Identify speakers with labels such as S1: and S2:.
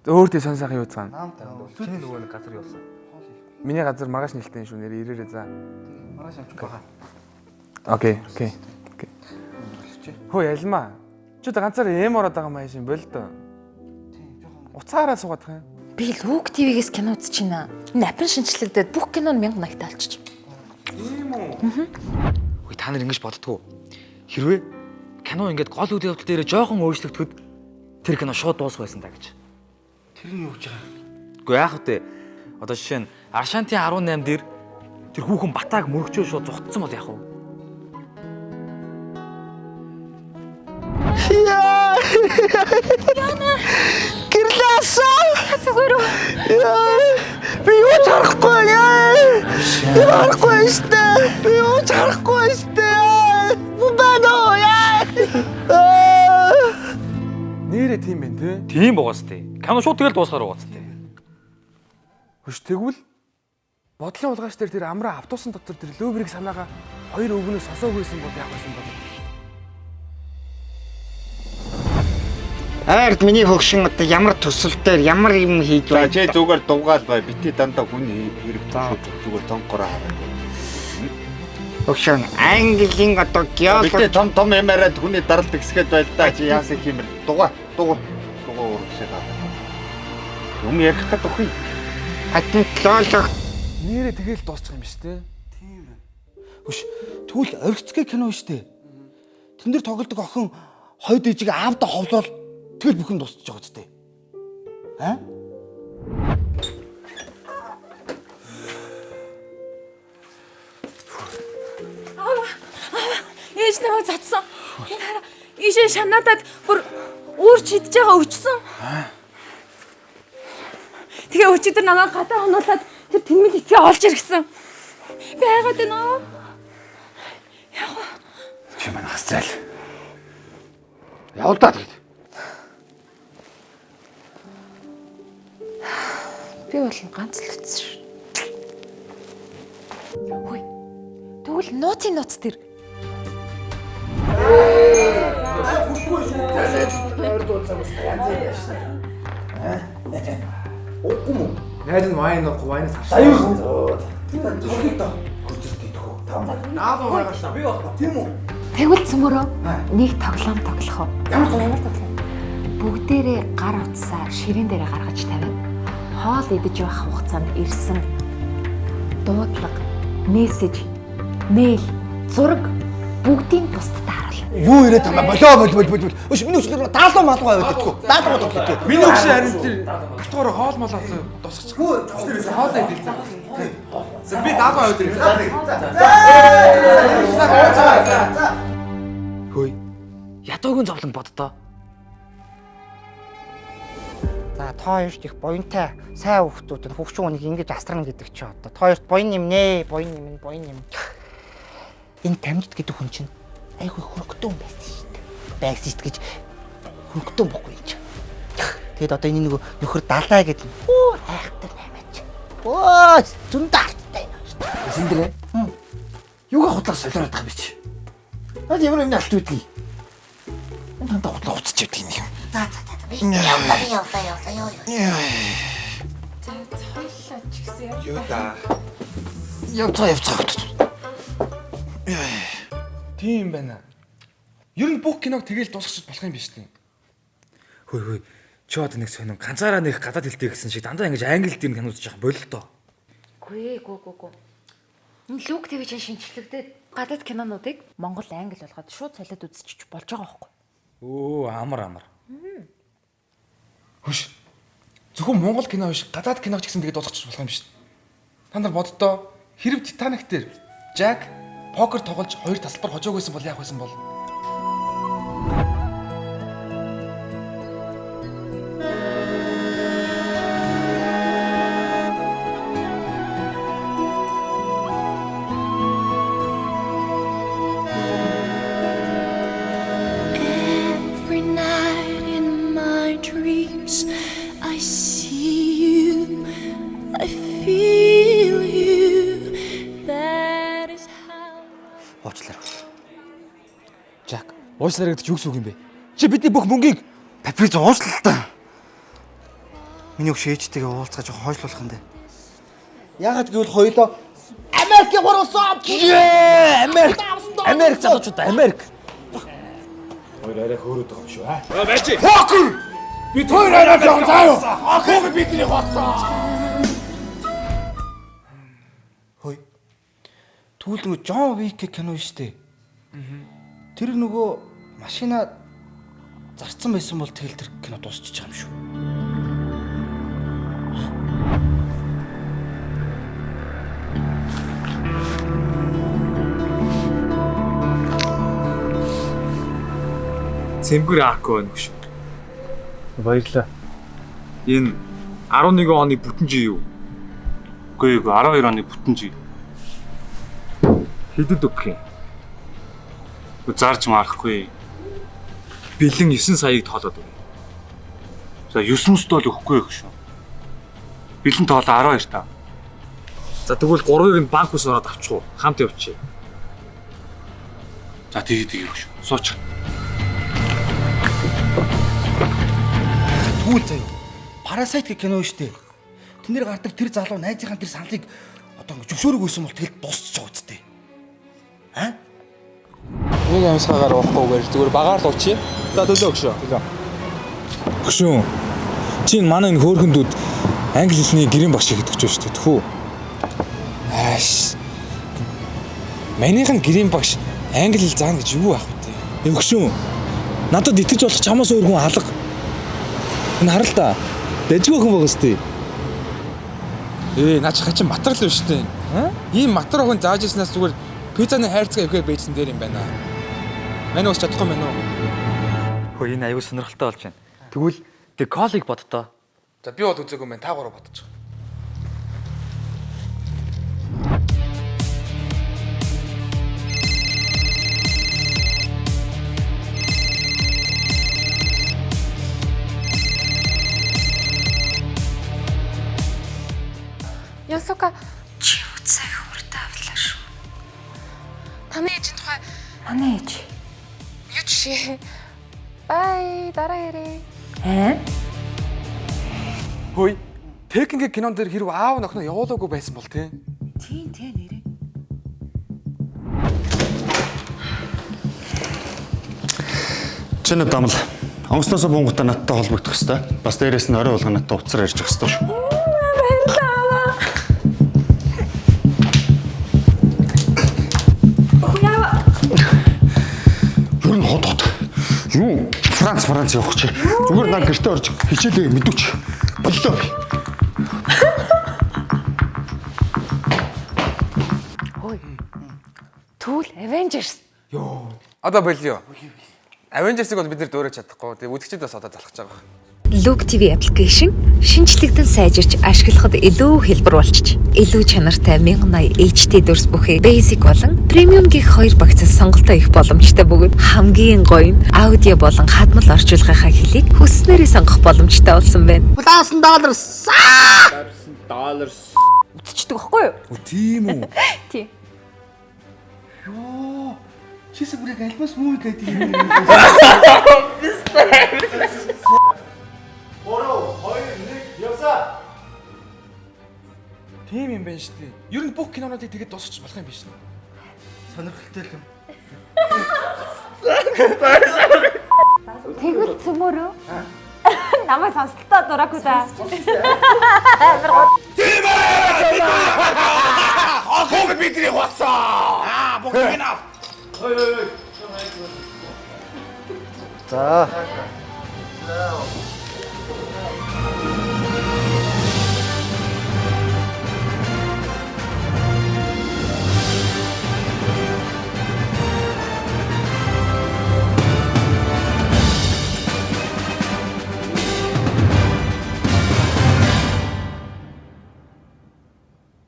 S1: Өөр тий сонсоохан юу цаана.
S2: Наамтай.
S3: Чиний нөгөө нэг газар явсан.
S1: Миний газар маргааш нэлтэн шүү нэр ирээрээ за.
S2: Маргааш амчих байгаа.
S1: Окей. Хөө ялмаа. Чи одоо ганцаараа эм ороод байгаа маяг шин болдоо.
S2: Тийм жоохон.
S1: Уцаараа суугаад хаа.
S4: Би Лук ТV-гээс кино үзчихэйна. Напин шинчлэгдээд бүх кино нь 1080 таалчих.
S1: Ийм үү?
S3: Хөөе та нар ингэж боддгоо. Хэрвээ кино ингээд гол үйл явдал дээр жоохон өөрчлөгдөхөд тэр кино шууд дуусах байсан даа гэж.
S2: Тэр нь юу гэж байгаа?
S3: Үгүй яах вэ? Одоо жишээ нь Аршантын 18 дээр тэр хүүхэн Батааг мөрөгчөө шууд зугтсан бол яах вэ?
S5: Гэрлээсаа. Зүгээр үү? Би юу ч харахгүй яа. Харахгүй штэ. Би юу ч харахгүй штэ. Бубаноо яа.
S1: Нэрээ тийм байх тий.
S3: Тийм байгаас тээ. Кино шууд тэгэл дуусгаар байгаас тээ.
S1: Хөш тэгвэл бодлын улгаач дээр тэр амраа автобусын дотор тэр Луврийг санаага хоёр өвгнөөс сосоог байсан бол яах байсан бол.
S5: Ард миний хөгшин одоо ямар төсөлтөөр ямар юм хийж
S6: За
S5: байна?
S6: чи зүгээр дугаал бай. Бити дандаа хүний хэрэгтэй зүгээр тонкороо хараа.
S5: Хөгшин английн одоо
S6: Бити
S5: геолог
S6: том ямаарад хүний даралт гисгээд байл та чи яасан хэмэр дугаа урагшаа гаа. Юм ярих гэдэг үгүй.
S5: патент геолог
S1: Нэрээ тэгэл дуусчих юм биш тий.
S2: Тийм байна.
S7: Хөш тэгвэл оргицгээ кино шүү дээ. Тэн дээр тоглодог охин хойд ээжийг аавда ховлол тэгэл бүхэн дуусчих байгаа зү. Аа?
S4: Ээж намайг цацсан. Ийшээ шанаадад бүр үүр чидж байгаа өчсөн. Тэгээ өчигдөр намайг гадаа хонуулаад тэр тэмэл эцгээ олж иргсэн. Би хайгаад байна аа.
S6: Чи манайхас зайл. Явдаа тэгээд.
S4: Би бол ганц л үтсэн шүү. Хөөе. Тэгвэл нууц тэр.
S1: Найз нь вайн уух, вайнаас харш.
S7: Аюу. Тоглох тоо. Хөдөлтөй төгөө. Тавнаа.
S1: Наалуу байгаа шаа. Би болох.
S7: Тийм үү?
S4: Тэгвэл цөмөрөө нэг тоглоом тоглох уу?
S7: Ямар тоглоом?
S4: Бүгдээрээ гар утсаа ширээн дээрээ гаргаж тавина. Хоол идэж байх хугацаанд ирсэн дуудлага, мессеж, мэйл, зураг бүгдийн бусдад харуулна.
S7: Юу ирээд байгаа болоо. Өш миний өчлөөр даалуу малгай байдаг тгүү. Даалуу тоглох.
S1: Миний өгшөө харин тэр гатгоор хоол молоо дуусчих. Хоол идэл цаа. За би дагаа аваад ирээ.
S3: Хөөе. Ядуугийн зовлон боддоо.
S5: За та хоёрт их буянтай сайн хүүхдүүд нь хөвчүүн хүнийг ингэж асрана гэдэг чи одоо та хоёрт буян юм нэ, буян юм. Энэ тамжид гэдэг хүн чинь айгүй хөргөтөн байсан шүү дээ. Байгсист гэж хөргөтөн бохгүй юм чи. Тэгэд одоо энэ нөгөө нөхөр далаа гэдэг айхтар наймаач. Зөндөө арттай юм шүү дээ.
S7: Синдрэ. Юугаа худлаа солиороод байгаа юм би чи. Наад ямар юм алт үүдний. Энэ тантаа худлаа уцчих гэдэг юм.
S5: За. Явлаа.
S1: Юу да.
S7: Явцгаа.
S1: Тийм байна. Ер нь бүх киног тэгэл дуусгачих болох юм биш үү?
S3: Хөөе. Чи одоо нэг сонин ганцаараа нэг гадаад хэлтэй гэсэн шиг дандаа ингэж англи дээр кино үзэж байгаа болол тоо.
S4: Гүй. Энэ Лук ТV чинь шинчлэгдээд гадаад кинонуудыг Монгол англи болгоод шууд солиод үзчих болж байгаа байхгүй.
S3: Өө амар.
S1: Хөш. Зөвхөн Монгол кино биш, гадаад киног ч гэсэн тэгээд дуусгачих болох юм биш. Та нар боддоо хэрэг Титаник дээр Жак покер тоглож хоёр тасалбар хожоог байсан бол яах байсан бол?
S8: Every night in my dreams, I see you, I feel you. That is how.
S3: Уучлаарай. Жак, уучлаарай гэдэг чи юу гэсэн үг юм бэ? Чи бидний бүх мөнгийг
S5: Би зоослоо та.
S7: Миний өгш ээжтэйгээ уулзгаж хойшлуулах юм даа. Ягаад гэвэл хоёулаа Америкийн гурван
S3: Америк залуучууд Америк.
S1: Хоёр арай хөөрөд байгаа юм шүү аа. Байж. Покер. Бид хоёр арай яваа заа юу? Покер бидний хоцсон.
S7: Хөөе. Түүл нөгөө Джон Уик кино шүү дээ. Тэр нөгөө машина зарцсан байсан бол тэгэл тэр кино дуусчих юм шүү.
S3: Цэмбэр Ако байна гэж. Баярлаа. Энэ 11 оны бүтэн жий юу?
S6: Үгүй ээ 12 оны бүтэн жий.
S3: Хэдэд өгөх юм?
S6: Зарж марахгүй.
S3: Бэлэн 9 саяыг тоолоод өгье.
S6: За 9-т бол өгөхгүй байх шүү. Бэлэн тоолоо 12 та.
S3: За тэгвэл 3-ыг нь банк ус ороод авчих уу? Хамт явчих.
S6: За тэгээд өгөх шүү. Сууч.
S7: Түүл заяа. Парасайт гэх кино шүү дээ. Тэн дээр гардаг тэр залуу найзынхаа тэр саналыг одоо ингэ зөвшөөрөг өгсөн бол тэгэл дуусчих байгаа үстэй. Аа?
S1: Нэг амьсгаагаар ууахгүйгээр зүгээр багаар л уучи. За төлөө өгшөө. Төлөө.
S9: Хөшөө. Чи манай энэ хөөрхөндүүд англи хэлний гэрийн багш гэдэг ч шүү дээ. Тэхүү. Ааш. Манийхан гэрийн багш англи хэл заана гэж юу байх вэ? Хөшөө. Надад итгэж болох чамаас өөр хүн алга. Энэ харал та. Дэжгүй хүн байгаа сте.
S1: Наач хачин материал биш үү? Ийм материал охин зааж ирснээс зүгээр пиццаны хайрцаг ихээр бэжсэн дээр юм байна. Мань ус чадахгүй мэн үү?
S3: Хөөе энэ аюу сонирхолтой болж байна. Тэгвэл тэг колыг боддоо.
S1: За би бол үзээгүй мэн та гурав бодож байгаа.
S10: Ясука чи үцээ хурд авлаа шүү. Таны ээжийн тухай
S4: Манай ээж.
S10: юу жишээ? Бай, дараа ярee.
S1: Хөөе. Техникийн кинон дээр хэрэг аав нөхнө явуулаагүй байсан бол тий.
S4: Тийм нэрээ.
S6: Чиний дамл онгоцноосоо бунгуудаа надтай холбогдох хэвээр. Бас дээрээс нь орой болгоо надтай уцаар ярьж явах хэвээр шүү. Юу н хот. Юу? Франц явах чи. Зүгээр наа гэртээ орж хичээлээ мэдүүч. Боллоо би.
S10: Ой. Түүл Avengers.
S1: Йоо. Одоо болио. Avengers-ыг бол бид нэр дөөрөж чадахгүй. Тэгээ үзэгчид бас одоо залхаж байгаа.
S4: Look TV application шинжлэхдээ сайжирч ашиглахад илүү хэлбэр болчих. Илүү чанартай 1080 HD дүрс бүхий basic болон premium гэх хоёр багцаас сонголтоо их боломжтой бөгөөд хамгийн гоё нь аудио болон хадмал орчуулгынхаа хэлийг хүсснээрээ сонгох боломжтой болсон байна.
S6: $1,000.
S10: Үзчихдэг байхгүй юу?
S7: Тийм үү?
S10: Тийм.
S7: Йоо. Чисэг бүрийг альбас муу гэдэг юм.
S1: Тийм юм байна шүү дээ. Ер нь бүх кинонуудыг тэгээд дуусчих болох юм биш үү?
S7: Сонирхолтой юм.
S4: Тэгвэл цөмөрөө. Намайг сонсолтоо дураагүй да.
S1: Покер бидний хоцсон. Покер гинэ.
S7: За.